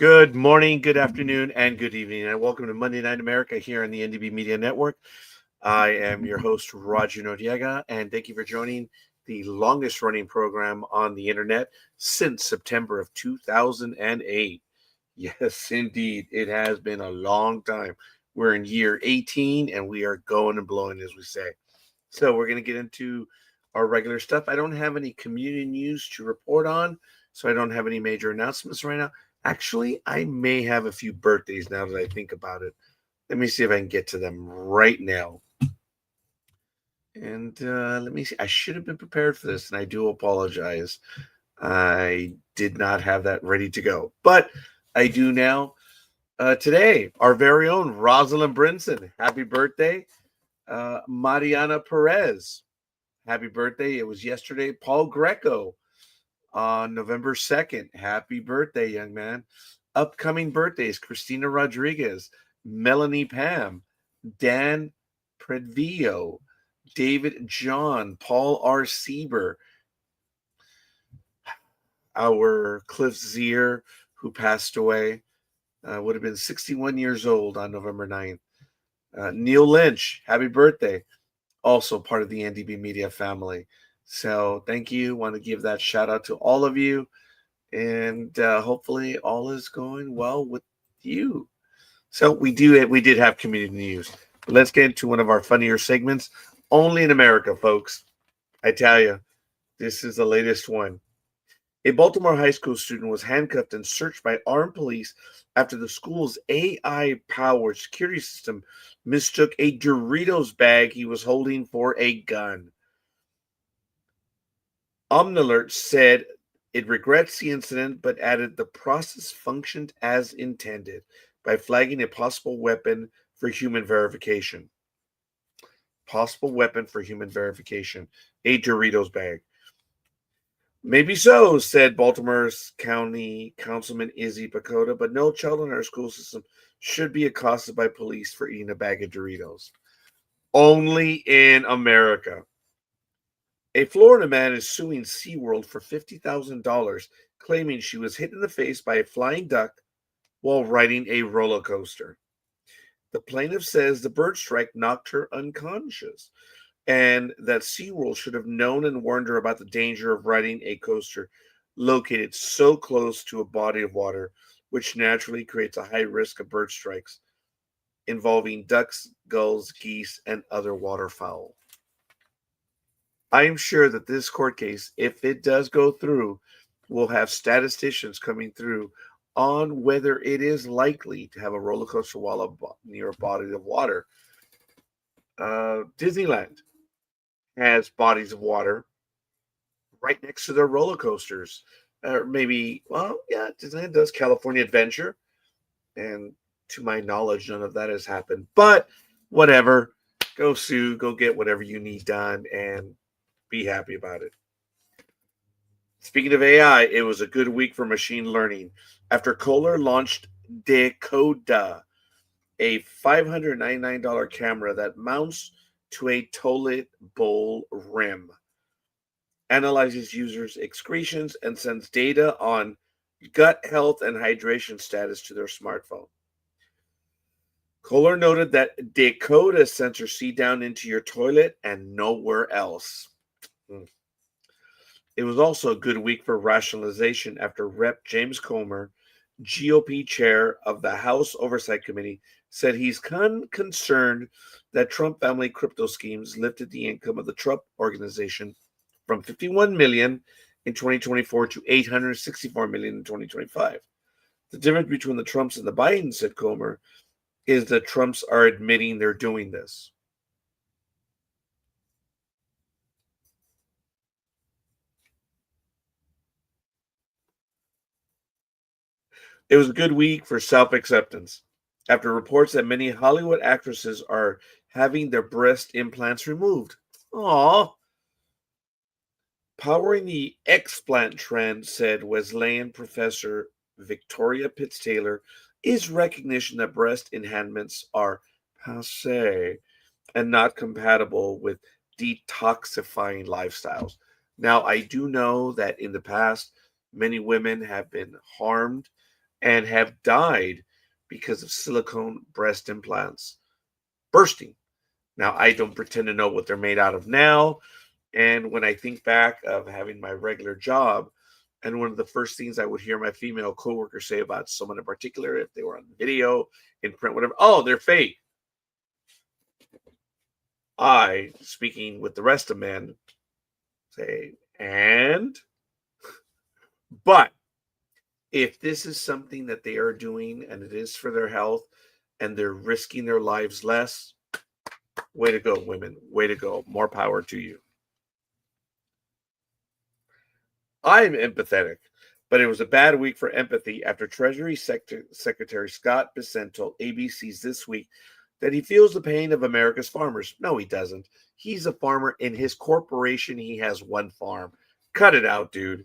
Good morning, good afternoon, and good evening, and welcome to Monday Night America here on the NDB Media Network. I am your host, Roger Noriega, and thank you for joining the longest running program on the internet since September of 2008. Yes, indeed, it has been a long time. We're in year 18, and we are going and blowing, as we say. So we're going to get into our regular stuff. I don't have any community news to report on, so I don't have any major announcements right now. Actually, I may have a few birthdays now that I think about it. Let me see if I can get to them right now. And let me see. I should have been prepared for this, and I do apologize. I did not have that ready to go, but I do now. Today, our very own Rosalind Brinson. Happy birthday. Mariana Perez. Happy birthday. It was yesterday. Paul Greco on November 2nd. Happy birthday, young man. Upcoming birthdays: Christina Rodriguez, Melanie Pam, Dan Predvillo, David John, Paul R. Sieber, our Cliff Zier, who passed away, would have been 61 years old on November 9th. Neil Lynch, happy birthday. Also part of the NDB Media family. So thank you. Want to give that shout out to all of you. And hopefully all is going well with you. So we did have community news. But let's get into one of our funnier segments. Only in America, folks. I tell you, this is the latest one. A Baltimore high school student was handcuffed and searched by armed police after the school's AI-powered security system mistook a Doritos bag he was holding for a gun. Omnalert said it regrets the incident, but added the process functioned as intended by flagging a possible weapon for human verification. Possible weapon for human verification. A Doritos bag. Maybe so, said Baltimore's County Councilman Izzy Pacoda, but no child in our school system should be accosted by police for eating a bag of Doritos. Only in America. A Florida man is suing SeaWorld for $50,000, claiming she was hit in the face by a flying duck while riding a roller coaster. The plaintiff says the bird strike knocked her unconscious, and that SeaWorld should have known and warned her about the danger of riding a coaster located so close to a body of water, which naturally creates a high risk of bird strikes involving ducks, gulls, geese, and other waterfowl. I am sure that this court case, if it does go through, will have statisticians coming through on whether it is likely to have a roller coaster while near a body of water. Disneyland has bodies of water right next to their roller coasters. Or maybe, well, yeah, Disneyland does California Adventure. And to my knowledge, none of that has happened. But whatever. Go sue, go get whatever you need done, and be happy about it. Speaking of AI, it was a good week for machine learning after Kohler launched Decoda, a $599 camera that mounts to a toilet bowl rim, analyzes users' excretions, and sends data on gut health and hydration status to their smartphone. Kohler noted that Decoda sensors see down into your toilet and nowhere else. It was also a good week for rationalization after Rep. James Comer, GOP chair of the House Oversight Committee, said he's concerned that Trump family crypto schemes lifted the income of the Trump organization from $51 million in 2024 to $864 million in 2025. The difference between the Trumps and the Bidens, said Comer, is that Trumps are admitting they're doing this. It was a good week for self-acceptance after reports that many Hollywood actresses are having their breast implants removed. Aww. Powering the explant trend, said Wesleyan professor Victoria Pitts Taylor, is recognition that breast enhancements are passé and not compatible with detoxifying lifestyles. Now, I do know that in the past, many women have been harmed and have died because of silicone breast implants bursting. Now, I don't pretend to know what they're made out of now. And when I think back of having my regular job, and one of the first things I would hear my female coworkers say about someone in particular, if they were on video, in print, whatever, oh, they're fake. I, speaking with the rest of men, say, and? But if this is something that they are doing and it is for their health and they're risking their lives less, way to go, women. Way to go. More power to you. I'm empathetic, but it was a bad week for empathy after Treasury Secretary Scott Bessent told ABC's This Week that he feels the pain of America's farmers. No, he doesn't. He's a farmer. In his corporation, he has one farm. Cut it out, dude.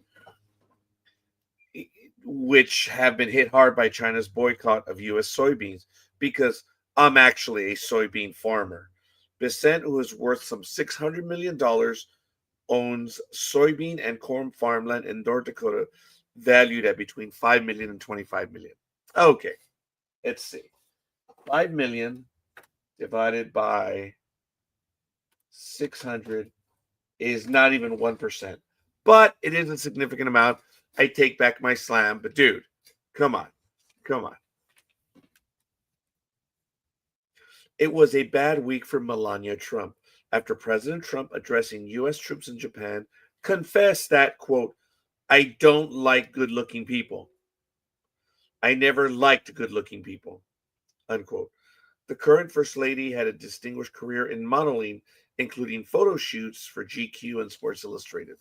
Which have been hit hard by China's boycott of U.S. soybeans, because I'm actually a soybean farmer. Bessent, who is worth some $600 million, owns soybean and corn farmland in North Dakota valued at between $5 million and $25 million. Okay, let's see. 5 million divided by 600 is not even 1%, but it is a significant amount. I take back my slam, but dude, come on. Come on. It was a bad week for Melania Trump after President Trump, addressing U.S. troops in Japan, confessed that, quote, I don't like good-looking people. I never liked good-looking people, unquote. The current First Lady had a distinguished career in modeling, including photo shoots for GQ and Sports Illustrated.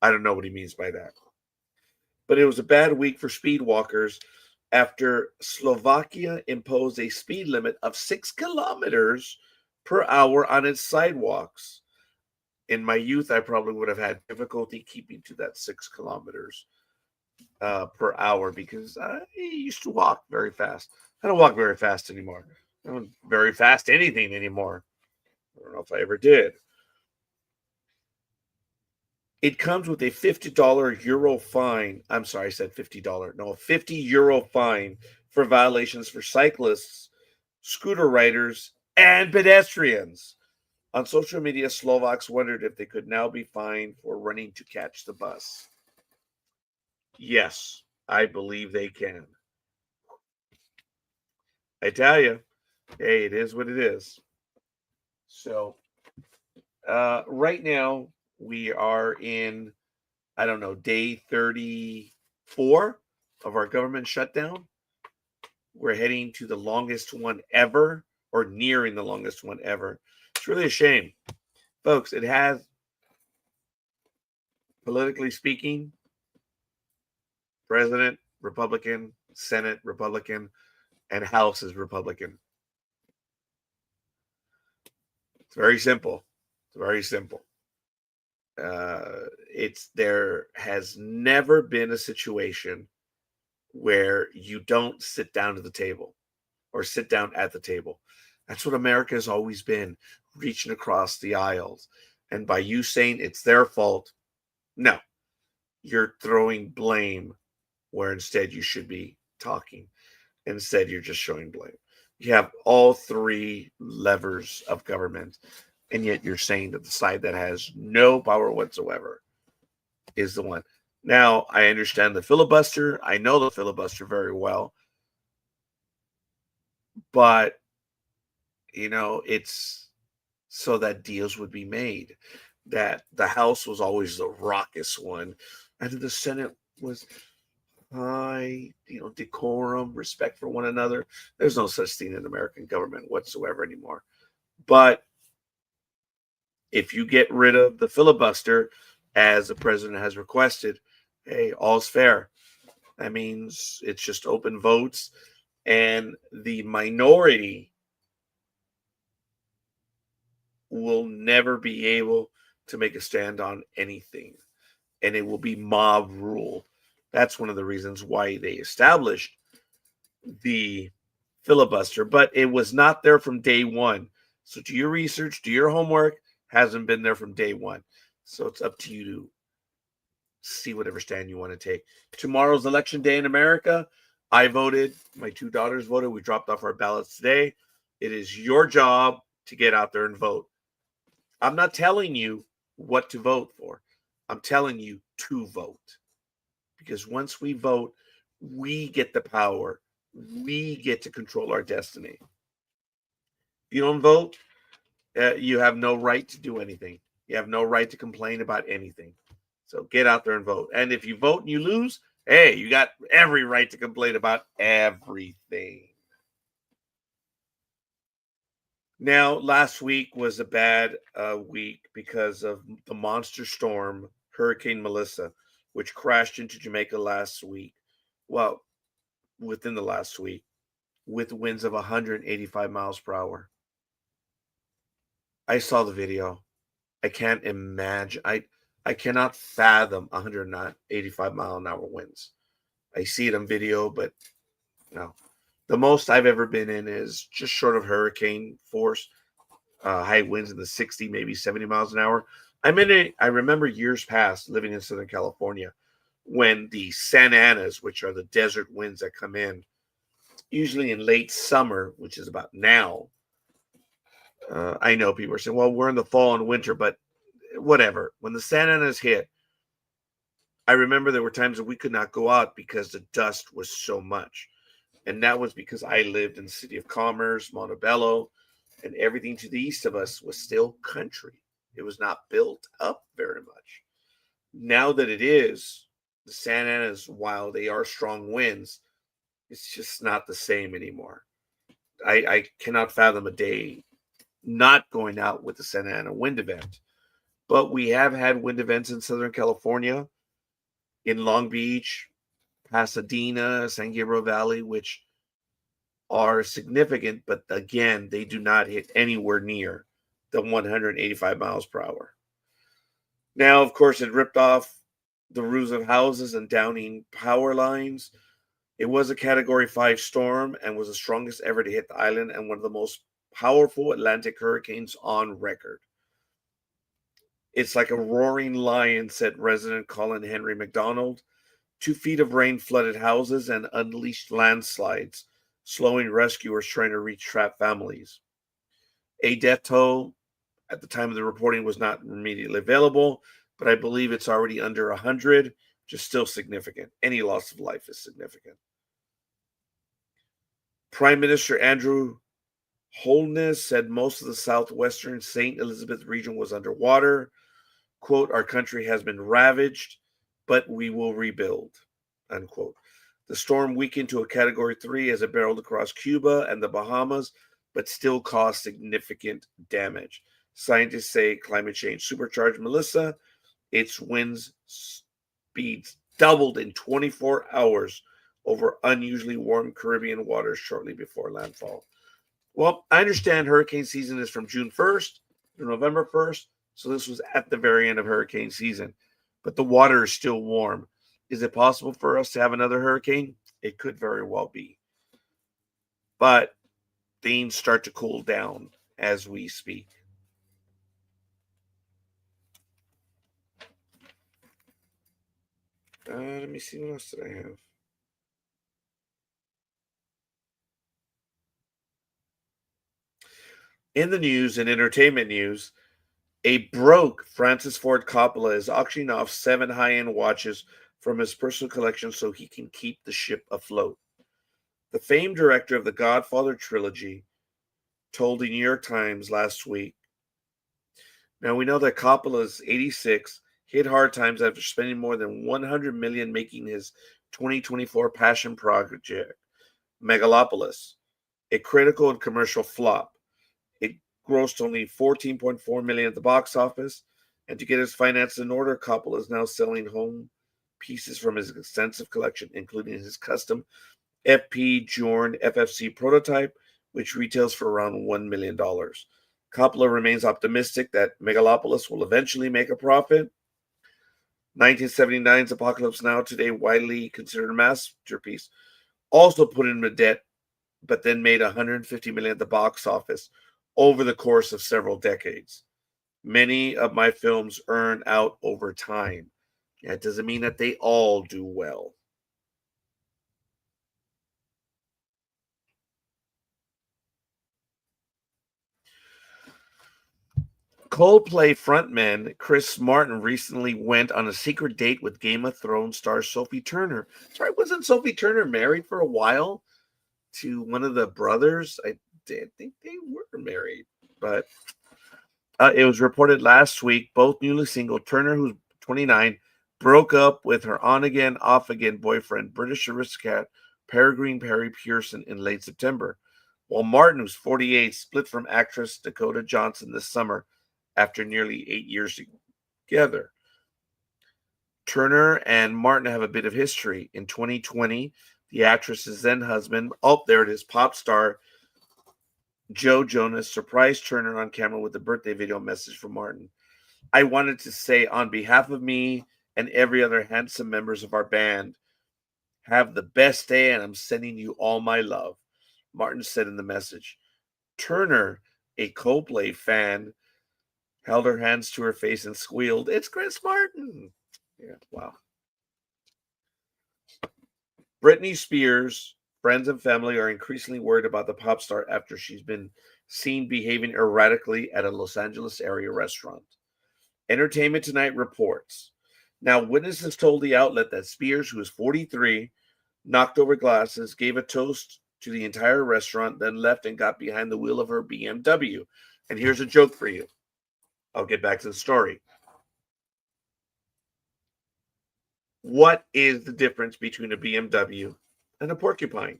I don't know what he means by that. But it was a bad week for speed walkers after Slovakia imposed a speed limit of 6 kilometers per hour on its sidewalks. In my youth, I probably would have had difficulty keeping to that 6 kilometers per hour because I used to walk very fast. I don't walk very fast anymore. I don't very fast anything anymore. I don't know if I ever did. It comes with a $50 euro fine. I'm sorry, I said $50. No, a €50 fine for violations for cyclists, scooter riders, and pedestrians. On social media, Slovaks wondered if they could now be fined for running to catch the bus. Yes, I believe they can. I tell you, hey, it is what it is. So, right now, we are in, I don't know, day 34 of our government shutdown. We're heading to the longest one ever, or nearing the longest one ever. It's really a shame. Folks, it has, politically speaking, President, Republican, Senate, Republican, and House is Republican. It's very simple. It's very simple. There has never been a situation where you don't sit down to the table or sit down at the table. That's what America has always been, reaching across the aisles. And by you saying it's their fault, no, you're throwing blame where instead you should be talking. Instead, you're just showing blame. You have all three levers of government, and yet you're saying that the side that has no power whatsoever is the one. Now, I understand the filibuster. I know the filibuster very well. But, it's so that deals would be made. That the House was always the raucous one, and the Senate was high, decorum, respect for one another. There's no such thing in American government whatsoever anymore. But if you get rid of the filibuster, as the president has requested, hey, all's fair. That means it's just open votes, and the minority will never be able to make a stand on anything, and it will be mob rule. That's one of the reasons why they established the filibuster, but it was not there from day one. So do your research, do your homework. Hasn't been there from day one. So it's up to you to see whatever stand you want to take. Tomorrow's election day in America. I voted. My two daughters voted. We dropped off our ballots today. It is your job to get out there and vote. I'm not telling you what to vote for. I'm telling you to vote. Because once we vote, we get the power. We get to control our destiny. If you don't vote, you have no right to do anything. You have no right to complain about anything. So get out there and vote. And if you vote and you lose, hey, you got every right to complain about everything. Now, last week was a bad week because of the monster storm, Hurricane Melissa, which crashed into Jamaica last week. Well, within the last week, with winds of 185 miles per hour. I saw the video. I can't imagine. I cannot fathom 185 mile an hour winds. I see it on video, but no. The most I've ever been in is just short of hurricane force, high winds in the 60, maybe 70 miles an hour. I remember years past living in Southern California when the Santa Anas, which are the desert winds that come in, usually in late summer, which is about now. I know people are saying, well, we're in the fall and winter, but whatever. When the Santa Anas hit, I remember there were times that we could not go out because the dust was so much. And that was because I lived in the city of Commerce, Montebello, and everything to the east of us was still country. It was not built up very much. Now that it is, the Santa Anas, while they are strong winds, it's just not the same anymore. I cannot fathom a day not going out with the Santa Ana wind event. But we have had wind events in Southern California, in Long Beach, Pasadena, San Gabriel Valley, which are significant, but again, they do not hit anywhere near the 185 miles per hour. Now, of course, it ripped off the roofs of houses and downing power lines. It was a Category 5 storm and was the strongest ever to hit the island and one of the most powerful Atlantic hurricanes on record. It's like a roaring lion, said resident Colin Henry McDonald. 2 feet of rain flooded houses and unleashed landslides, slowing rescuers trying to reach trapped families. A death toll at the time of the reporting was not immediately available, but I believe it's already under 100, which is still significant. Any loss of life is significant. Prime Minister Andrew Holness said most of the southwestern St. Elizabeth region was underwater. Quote, our country has been ravaged, but we will rebuild, unquote. The storm weakened to a Category 3 as it barreled across Cuba and the Bahamas, but still caused significant damage. Scientists say climate change supercharged Melissa. Its wind speeds doubled in 24 hours over unusually warm Caribbean waters shortly before landfall. Well, I understand hurricane season is from June 1st to November 1st, so this was at the very end of hurricane season. But the water is still warm. Is it possible for us to have another hurricane? It could very well be. But things start to cool down as we speak. Let me see, what else did I have? In the news and entertainment news, a broke Francis Ford Coppola is auctioning off 7 high-end watches from his personal collection so he can keep the ship afloat. The famed director of the Godfather trilogy told the New York Times last week. Now we know that Coppola is 86, hit hard times after spending more than $100 million making his 2024 passion project, Megalopolis, a critical and commercial flop. It grossed only $14.4 million at the box office, and to get his finances in order, Coppola is now selling home pieces from his extensive collection, including his custom FP Journe FFC prototype, which retails for around $1 million. Coppola remains optimistic that Megalopolis will eventually make a profit. 1979's Apocalypse Now, today widely considered a masterpiece, also put him in debt, but then made $150 million at the box office over the course of several decades. Many of my films earn out over time. That doesn't mean that they all do well. Coldplay frontman Chris Martin recently went on a secret date with Game of Thrones star Sophie Turner. Sorry, wasn't Sophie Turner married for a while to one of the brothers? I did think they were married, but it was reported last week both newly single. Turner, who's 29, broke up with her on again, off again boyfriend, British aristocrat Peregrine Perry Pearson, in late September, while Martin, who's 48, split from actress Dakota Johnson this summer after nearly 8 years together. Turner and Martin have a bit of history. In 2020, the actress's then husband, oh, there it is, pop star Joe Jonas surprised Turner on camera with a birthday video message from Martin. I wanted to say, on behalf of me and every other handsome members of our band, have the best day, and I'm sending you all my love, Martin said in the message. Turner, a Coldplay fan, held her hands to her face and squealed, "It's Chris Martin." Yeah, wow. Britney Spears' friends and family are increasingly worried about the pop star after she's been seen behaving erratically at a Los Angeles area restaurant. Entertainment Tonight reports. Now, witnesses told the outlet that Spears, who is 43, knocked over glasses, gave a toast to the entire restaurant, then left and got behind the wheel of her BMW. And here's a joke for you. I'll get back to the story. What is the difference between a BMW and a porcupine?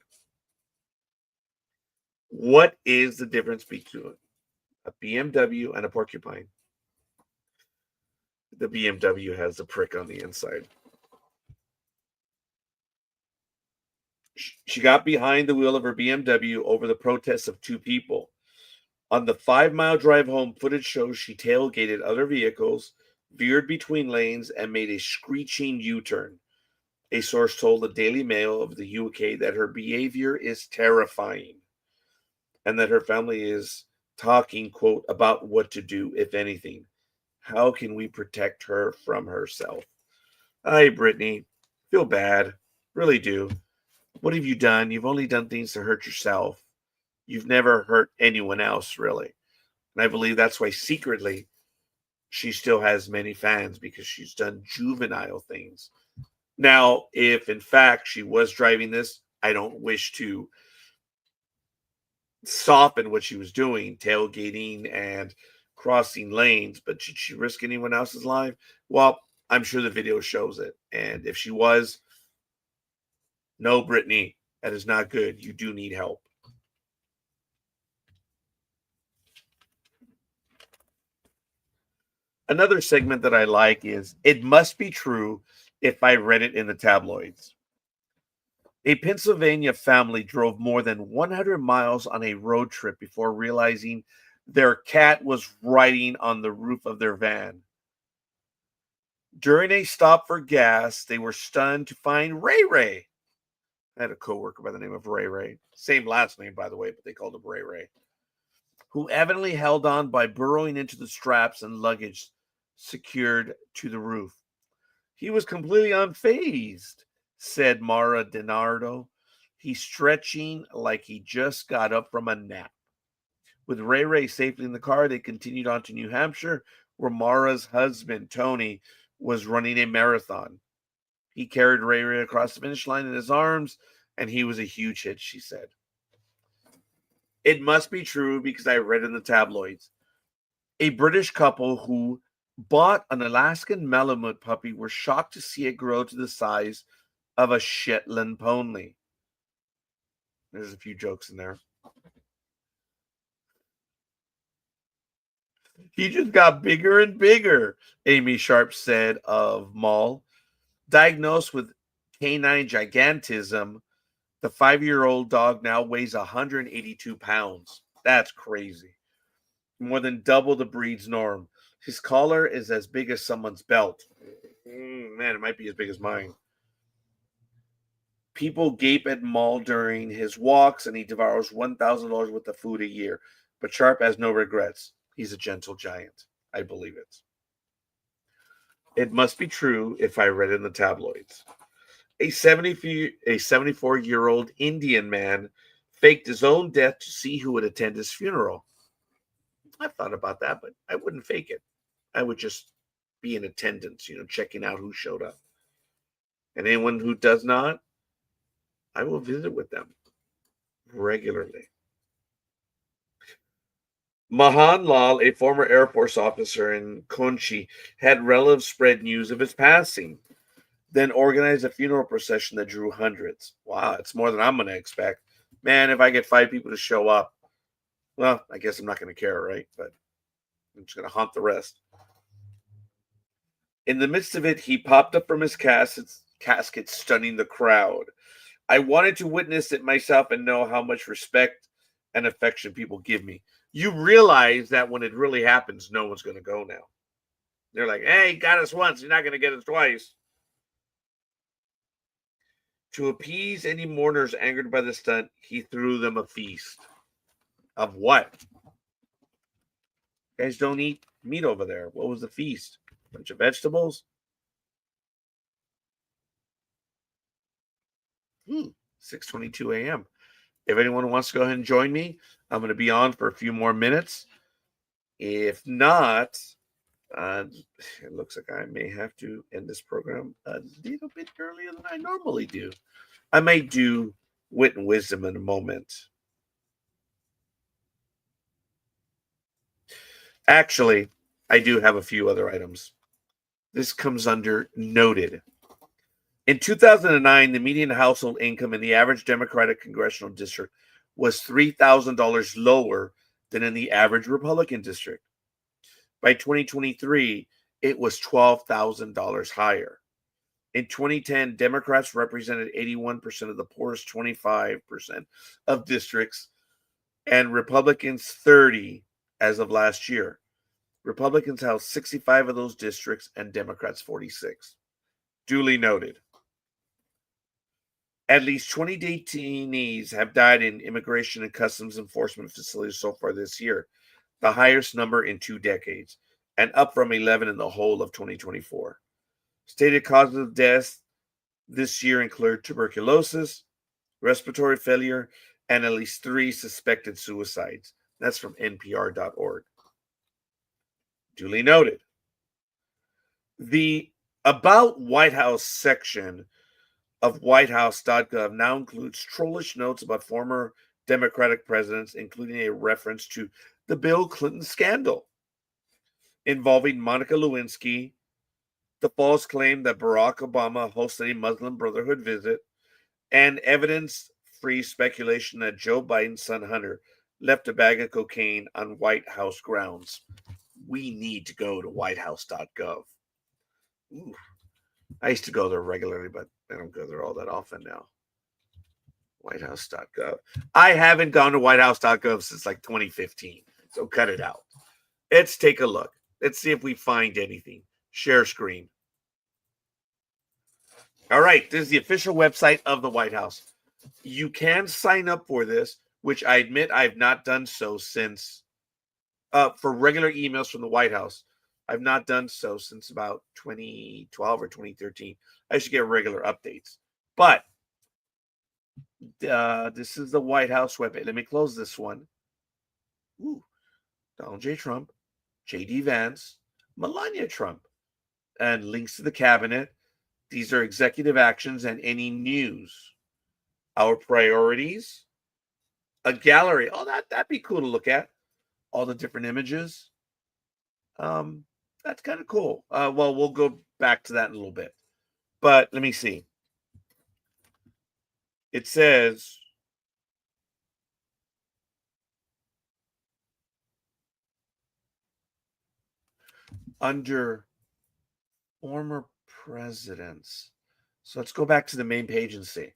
What is the difference between a BMW and a porcupine? The BMW has a prick on the inside. She got behind the wheel of her BMW over the protests of two people. On the 5-mile drive home, footage shows she tailgated other vehicles, veered between lanes, and made a screeching U-turn. A source told the Daily Mail of the UK that her behavior is terrifying and that her family is talking, quote, about what to do, if anything. How can we protect her from herself? Hi, Brittany. Feel bad. Really do. What have you done? You've only done things to hurt yourself. You've never hurt anyone else, really. And I believe that's why secretly she still has many fans, because she's done juvenile things. Now, if in fact she was driving this, I don't wish to soften what she was doing, tailgating and crossing lanes, but should she risk anyone else's life? Well, I'm sure the video shows it. And if she was, no, Brittany, that is not good. You do need help. Another segment that I like is "It Must Be True If I Read It in the Tabloids." A Pennsylvania family drove more than 100 miles on a road trip before realizing their cat was riding on the roof of their van. During a stop for gas, they were stunned to find Ray Ray. I had a coworker by the name of Ray Ray. Same last name, by the way, but they called him Ray Ray, who evidently held on by burrowing into the straps and luggage secured to the roof. He was completely unfazed, said Mara DiNardo. He's stretching like he just got up from a nap. With Ray Ray safely in the car, they continued on to New Hampshire, where Mara's husband, Tony, was running a marathon. He carried Ray Ray across the finish line in his arms, and he was a huge hit, she said. It must be true because I read in the tabloids. A British couple who bought an Alaskan Malamute puppy were shocked to see it grow to the size of a Shetland pony. There's a few jokes in there. He just got bigger and bigger, Amy Sharp said of Maul. Diagnosed with canine gigantism, the 5-year-old dog now weighs 182 pounds. That's crazy. More than double the breed's norm. His collar is as big as someone's belt. Man, it might be as big as mine. People gape at Maul during his walks, and he devours $1,000 worth of food a year. But Sharp has no regrets. He's a gentle giant. I believe it. It must be true if I read in the tabloids. A 74-year-old Indian man faked his own death to see who would attend his funeral. I've thought about that, but I wouldn't fake it. I would just be in attendance, checking out who showed up. And anyone who does not, I will visit with them regularly. Mahan Lal, a former Air Force officer in Konchi, had relatives spread news of his passing, then organized a funeral procession that drew hundreds. Wow, it's more than I'm going to expect. Man, if I get 5 people to show up, well, I guess I'm not going to care, right? But I'm just going to haunt the rest. In the midst of it, he popped up from his casket, stunning the crowd. I wanted to witness it myself and know how much respect and affection people give me. You realize that when it really happens, no one's going to go now. They're like, hey, got us once. You're not going to get us twice. To appease any mourners angered by the stunt, he threw them a feast. Of what? You guys don't eat meat over there. What was the feast? A bunch of vegetables? 6:22 a.m. If anyone wants to go ahead and join me, I'm going to be on for a few more minutes. If not, it looks like I may have to end this program a little bit earlier than I normally do. I may do wit and wisdom in a moment. Actually, I do have a few other items. This comes under noted. In 2009, the median household income in the average Democratic congressional district was $3,000 lower than in the average Republican district. By 2023, it was $12,000 higher. In 2010, Democrats represented 81% of the poorest 25% of districts, and Republicans 30 as of last year. Republicans held 65 of those districts and Democrats 46. Duly noted. At least 20 detainees have died in immigration and customs enforcement facilities so far this year, the highest number in 2 decades, and up from 11 in the whole of 2024. Stated causes of death this year include tuberculosis, respiratory failure, and at least 3 suspected suicides. That's from NPR.org. Duly noted. The About White House section of whitehouse.gov now includes trollish notes about former Democratic presidents, including a reference to the Bill Clinton scandal involving Monica Lewinsky, the false claim that Barack Obama hosted a Muslim Brotherhood visit, and evidence-free speculation that Joe Biden's son Hunter left a bag of cocaine on White House grounds. We need to go to whitehouse.gov. Ooh, I used to go there regularly, but I don't go there all that often now. Whitehouse.gov. I haven't gone to whitehouse.gov since like 2015, so cut it out. Let's take a look. Let's see if we find anything. Share screen. All right, this is the official website of the White House. You can sign up for this, which I admit I've not done so since, for regular emails from the White House. I've not done so since about 2012 or 2013. I should get regular updates. But this is the White House webpage. Let me close this one. Ooh, Donald J. Trump, J.D. Vance, Melania Trump, and links to the cabinet. These are executive actions and any news. Our priorities, a gallery. Oh, that'd be cool to look at. All the different images. That's kind of cool. Well, we'll go back to that in a little bit. But let me see. It says under former presidents. So let's go back to the main page and see.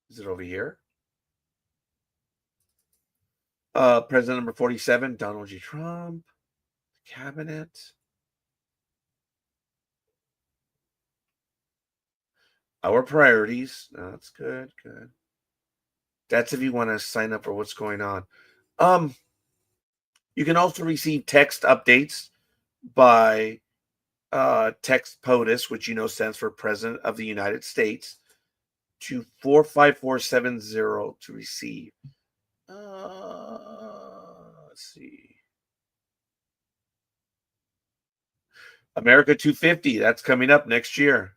Is it over here? President number 47, Donald J. Trump, cabinet. Our priorities. No, that's good. Good. That's if you want to sign up for what's going on. Um, you can also receive text updates by text POTUS, which stands for President of the United States, to 45470 to receive. Let's see. America 250, that's coming up next year.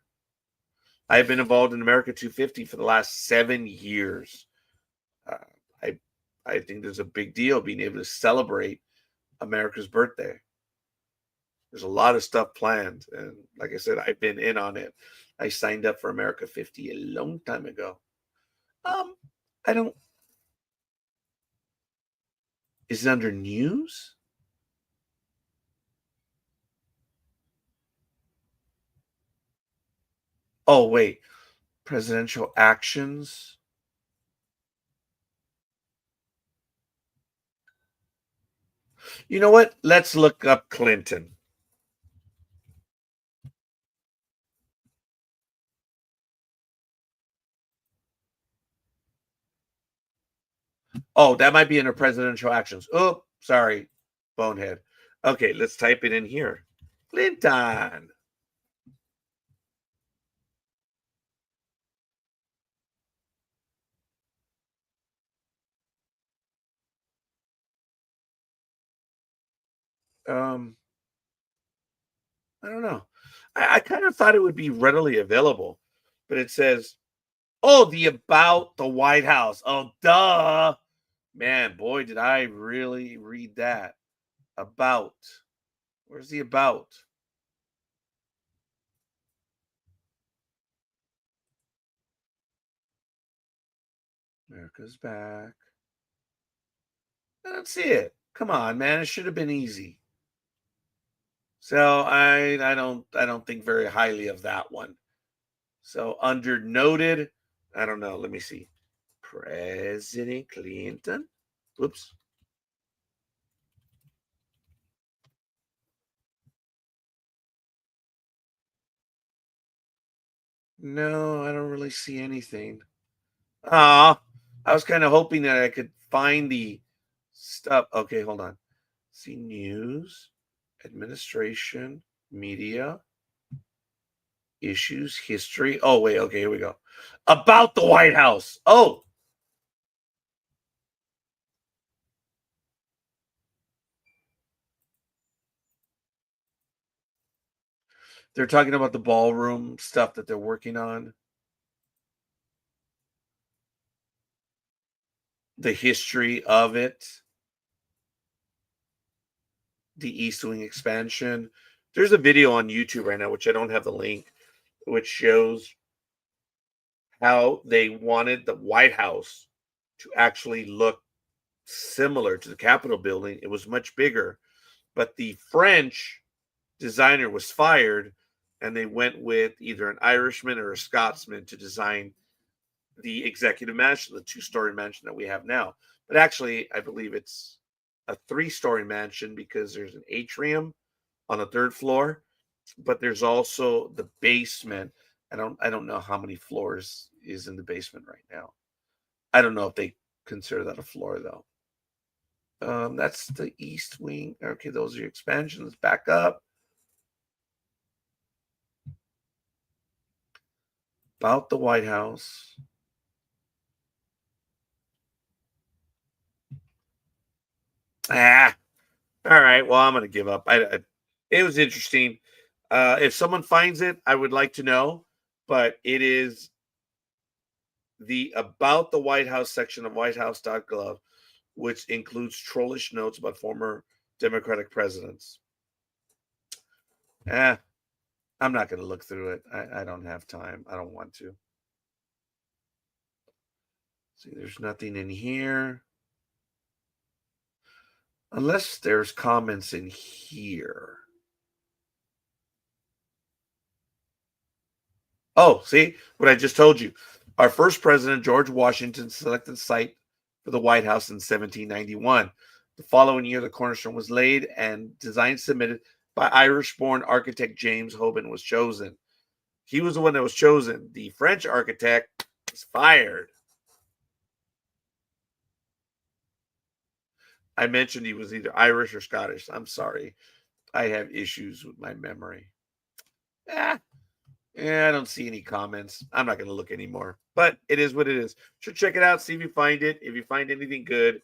I've been involved in America 250 for the last 7 years. Uh, I I think there's a big deal being able to celebrate America's birthday. There's a lot of stuff planned, and like I said, I've been in on it. I signed up for America 50 a long time ago. Um, I don't. Is it under news? Oh wait, presidential actions. You know what? Let's look up Clinton. Oh, that might be under presidential actions. Oh, sorry, bonehead. Okay, let's type it in here. Clinton. Um, I don't know. I kind of thought it would be readily available, but it says, "Oh, the about the White House." Oh, duh, man, boy, did I really read that about. Where's the about? America's back. I don't see it. Come on, man, it should have been easy. So I don't think very highly of that one. So under noted, I don't know. Let me see. President Clinton. Whoops. No, I don't really see anything. Ah, I was kind of hoping that I could find the stuff. Okay, hold on. See news, administration, media, issues, history. Oh, wait. Okay, here we go. About the White House. Oh, they're talking about the ballroom stuff that they're working on, the history of it, the East Wing expansion. There's a video on YouTube right now, which I don't have the link, which shows how they wanted the White House to actually look similar to the Capitol building. It was much bigger, but the French designer was fired, and they went with either an Irishman or a Scotsman to design the executive mansion, the two-story mansion that we have now. But actually, I believe it's a three-story mansion because there's an atrium on the third floor, but there's also the basement. I don't know how many floors is in the basement right now. I don't know if they consider that a floor though. That's the east wing. Okay, those are your expansions. Back up. About the White House. Ah, all right. Well, I'm gonna give up. It was interesting. If someone finds it, I would like to know. But it is the About the White House section of whitehouse.gov, which includes trollish notes about former Democratic presidents. Eh, I'm not going to look through it. I don't have time. I don't want to. See, there's nothing in here. Unless there's comments in here. Oh, see what I just told you. Our first president, George Washington, selected the site for the White House in 1791. The following year, the cornerstone was laid and design submitted by Irish born architect James Hoban was chosen. He was the one that was chosen. The French architect was fired. I mentioned he was either Irish or Scottish. I'm sorry. I have issues with my memory. Ah, yeah, I don't see any comments. I'm not going to look anymore. But it is what it is. Should check it out, see if you find it. If you find anything good,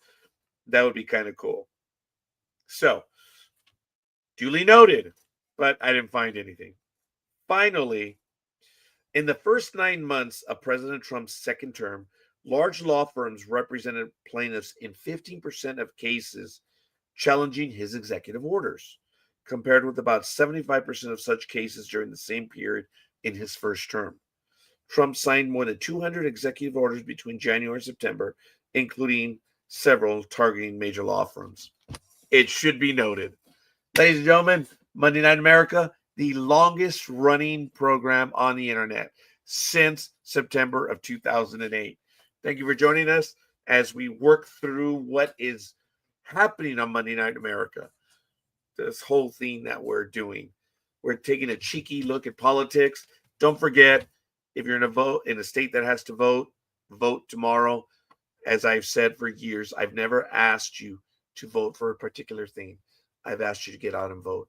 that would be kind of cool. So, duly noted, but I didn't find anything. Finally, in the first 9 months of President Trump's second term, large law firms represented plaintiffs in 15% of cases challenging his executive orders, compared with about 75% of such cases during the same period in his first term. Trump signed more than 200 executive orders between January and September, including several targeting major law firms. It should be noted, ladies and gentlemen, Monday Night America, the longest running program on the internet since September of 2008. Thank you for joining us as we work through what is happening on Monday Night America. This whole thing that we're doing. We're taking a cheeky look at politics. Don't forget, if you're in a state that has to vote tomorrow. As I've said for years, I've never asked you to vote for a particular thing. I've asked you to get out and vote.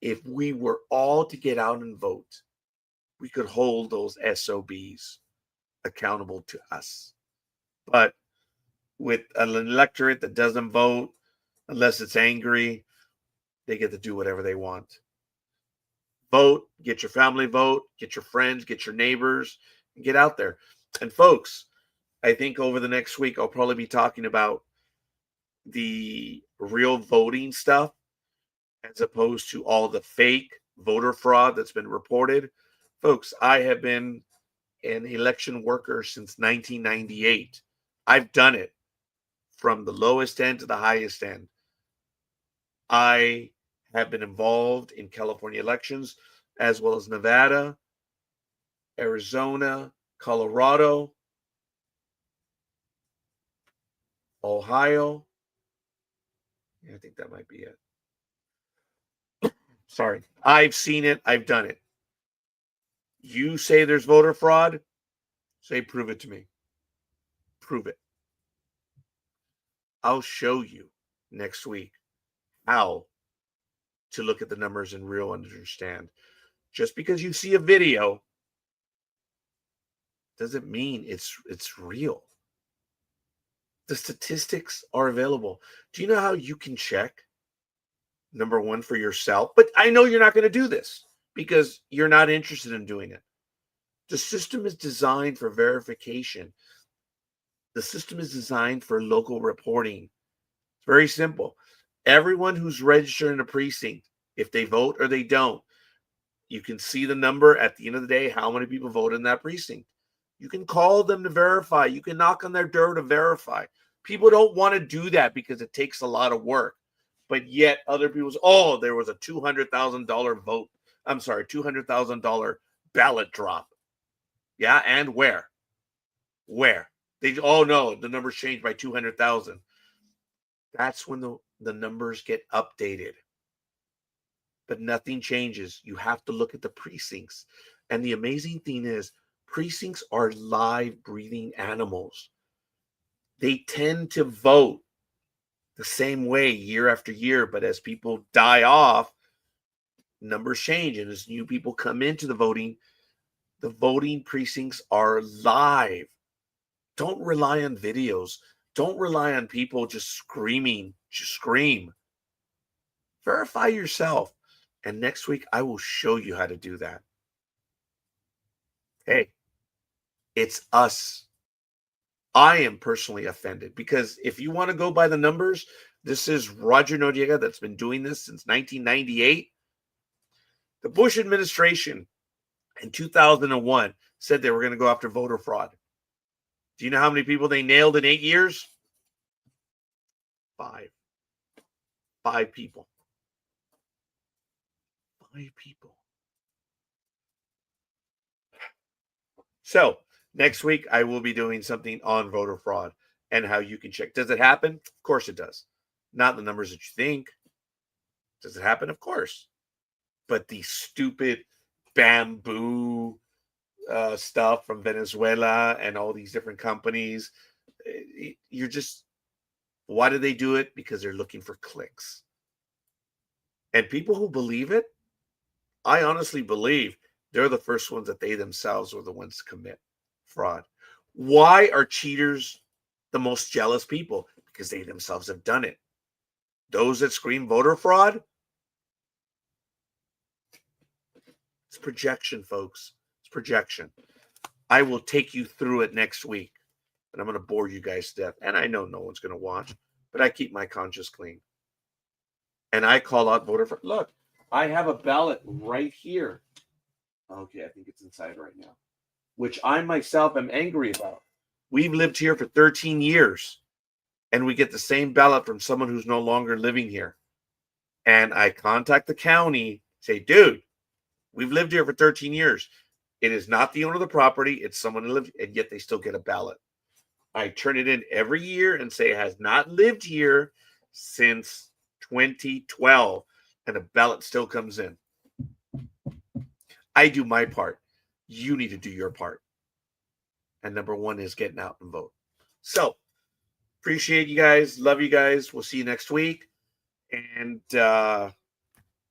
If we were all to get out and vote, we could hold those SOBs accountable to us. But with an electorate that doesn't vote unless it's angry, they get to do whatever they want. Vote, get your family vote, get your friends, get your neighbors, and get out there. And folks, I think over the next week, I'll probably be talking about the real voting stuff as opposed to all the fake voter fraud that's been reported. Folks, I have been an election worker since 1998. I've done it from the lowest end to the highest end. I have been involved in California elections as well as Nevada, Arizona, Colorado, Ohio. Yeah, I think that might be it. Sorry. I've seen it. I've done it. You say there's voter fraud? Say, prove it to me. Prove it. I'll show you next week how to look at the numbers and real understand. Just because you see a video doesn't mean it's real. The statistics are available. Do you know how you can check? Number one, for yourself. But I know you're not going to do this because you're not interested in doing it. The system is designed for verification. The system is designed for local reporting. It's very simple. Everyone who's registered in a precinct, if they vote or they don't, you can see the number at the end of the day, how many people vote in that precinct. You can call them to verify. You can knock on their door to verify. People don't want to do that because it takes a lot of work. But yet other people say, oh, there was a $200,000 vote. I'm sorry, $200,000 ballot drop. Yeah, and where? Where? Oh no, the numbers changed by 200,000. That's when the numbers get updated. But nothing changes. You have to look at the precincts. And the amazing thing is, precincts are live, breathing animals. They tend to vote the same way year after year, but as people die off, numbers change. And as new people come into the voting precincts are live. Don't rely on videos. Don't rely on people just screaming. Just scream. Verify yourself. And next week, I will show you how to do that. Hey, it's us. I am personally offended because if you want to go by the numbers, this is Roger Noriega that's been doing this since 1998. The Bush administration in 2001 said they were going to go after voter fraud. Do you know how many people they nailed in 8 years? 5. 5 people. 5 people. So next week, I will be doing something on voter fraud and how you can check. Does it happen? Of course it does. Not the numbers that you think. Does it happen? Of course. But the stupid bamboo stuff from Venezuela and all these different companies, you're just Why do they do it? Because they're looking for clicks. And people who believe it, I honestly believe they're the first ones that they themselves were the ones to commit fraud. Why are cheaters the most jealous people? Because they themselves have done it. Those that scream voter fraud, it's projection, folks. It's projection. I will take you through it next week, and I'm going to bore you guys to death. And I know no one's going to watch, but I keep my conscience clean. And I call out voter fraud. Look, I have a ballot right here. Okay, I think it's inside right now, which I myself am angry about. We've lived here for 13 years, and we get the same ballot from someone who's no longer living here. And I contact the county, say, dude, we've lived here for 13 years. It is not the owner of the property. It's someone who lives, and yet they still get a ballot. I turn it in every year and say it has not lived here since 2012, and a ballot still comes in. I do my part. You need to do your part. And number one is getting out and vote. So, appreciate you guys. Love you guys. We'll see you next week. And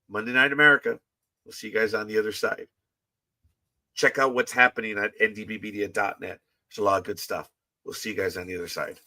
Monday Night America. We'll see you guys on the other side. Check out what's happening at ndbmedia.net. There's a lot of good stuff. We'll see you guys on the other side.